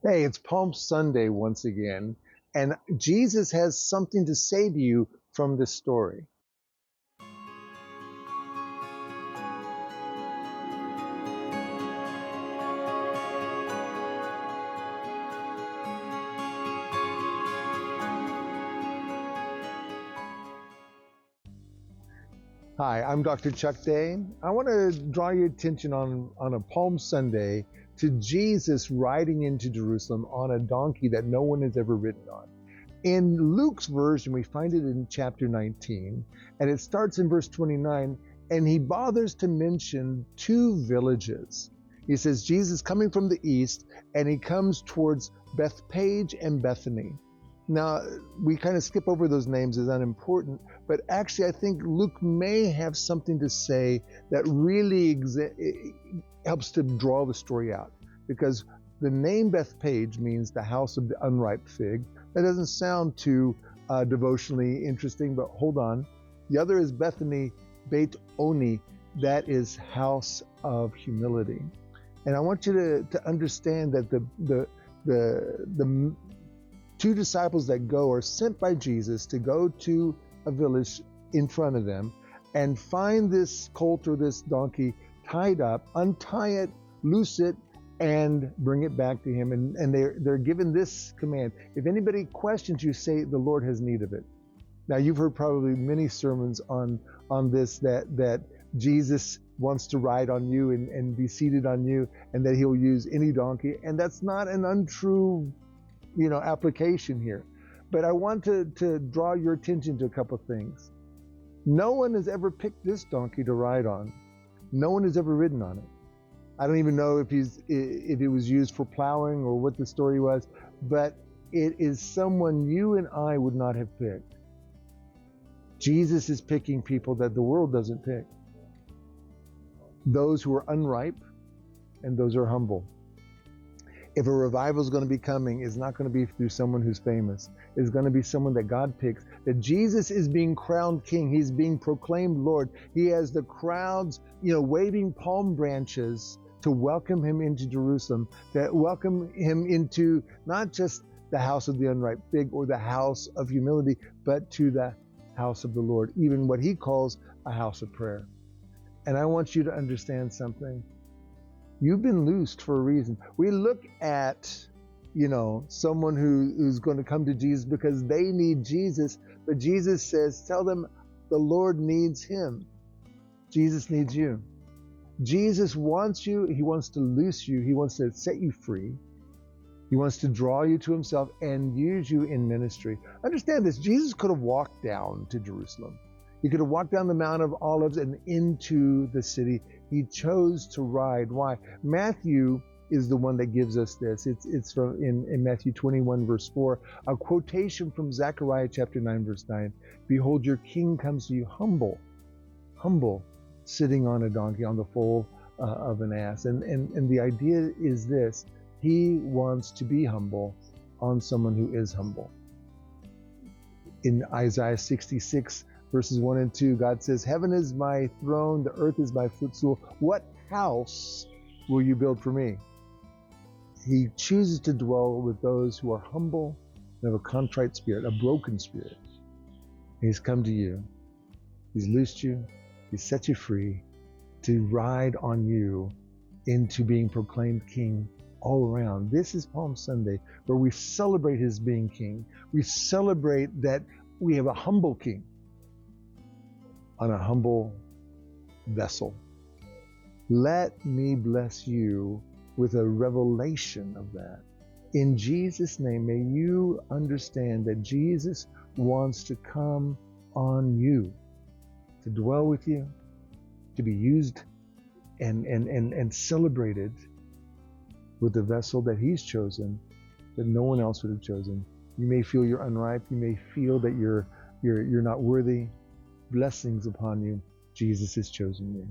Hey, it's Palm Sunday once again, and Jesus has something to say to you from this story. Hi, I'm Dr. Chuck Day. I want to draw your attention on a Palm Sunday to Jesus riding into Jerusalem on a donkey that no one has ever ridden on. In Luke's version, we find it in chapter 19, and it starts in verse 29, and he bothers to mention two villages. He says, Jesus coming from the east, and he comes towards Bethpage and Bethany. Now, we kind of skip over those names as unimportant, but actually I think Luke may have something to say that really helps to draw the story out. Because the name Bethpage means the house of the unripe fig. That doesn't sound too devotionally interesting, but hold on. The other is Bethany, Beit Oni, that is house of humility. And I want you to understand that the two disciples that go are sent by Jesus to go to a village in front of them and find this colt or this donkey tied up, untie it, loose it, and bring it back to him. And they're given this command. If anybody questions you, say the Lord has need of it. Now, you've heard probably many sermons on this, that Jesus wants to ride on you and be seated on you, and that he'll use any donkey. And that's not an untrue application here. But I want to draw your attention to a couple of things. No one has ever picked this donkey to ride on. No one has ever ridden on it. I don't even know if it was used for plowing or what the story was, but it is someone you and I would not have picked. Jesus is picking people that the world doesn't pick. Those who are unripe and those who are humble. If a revival is going to be coming, it's not going to be through someone who's famous. It's going to be someone that God picks. That Jesus is being crowned king. He's being proclaimed Lord. He has the crowds, waving palm branches to welcome him into Jerusalem, to welcome him into not just the house of the unripe fig or the house of humility, but to the house of the Lord, even what he calls a house of prayer. And I want you to understand something. You've been loosed for a reason. We look at, someone who's going to come to Jesus because they need Jesus, but Jesus says, tell them the Lord needs him. Jesus needs you. Jesus wants you. He wants to loose you. He wants to set you free. He wants to draw you to himself and use you in ministry. Understand this. Jesus could have walked down to Jerusalem. He could have walked down the Mount of Olives and into the city. He chose to ride. Why? Matthew is the one that gives us this. It's from in Matthew 21 verse 4, a quotation from Zechariah chapter 9 verse 9. Behold, your king comes to you humble, sitting on a donkey, on the foal of an ass. And the idea is this. He wants to be humble on someone who is humble. In Isaiah 66 verses 1 and 2, God says, heaven is my throne, the earth is my footstool. What house will you build for me? He chooses to dwell with those who are humble and have a contrite spirit, a broken spirit. He's come to you. He's loosed you. He's set you free to ride on you into being proclaimed king all around. This is Palm Sunday, where we celebrate his being king. We celebrate that we have a humble king on a humble vessel. Let me bless you with a revelation of that. In Jesus' name, may you understand that Jesus wants to come on you, to dwell with you, to be used and celebrated with the vessel that he's chosen, that no one else would have chosen. You may feel you're unripe. You may feel that you're not worthy. Blessings upon you. Jesus has chosen you.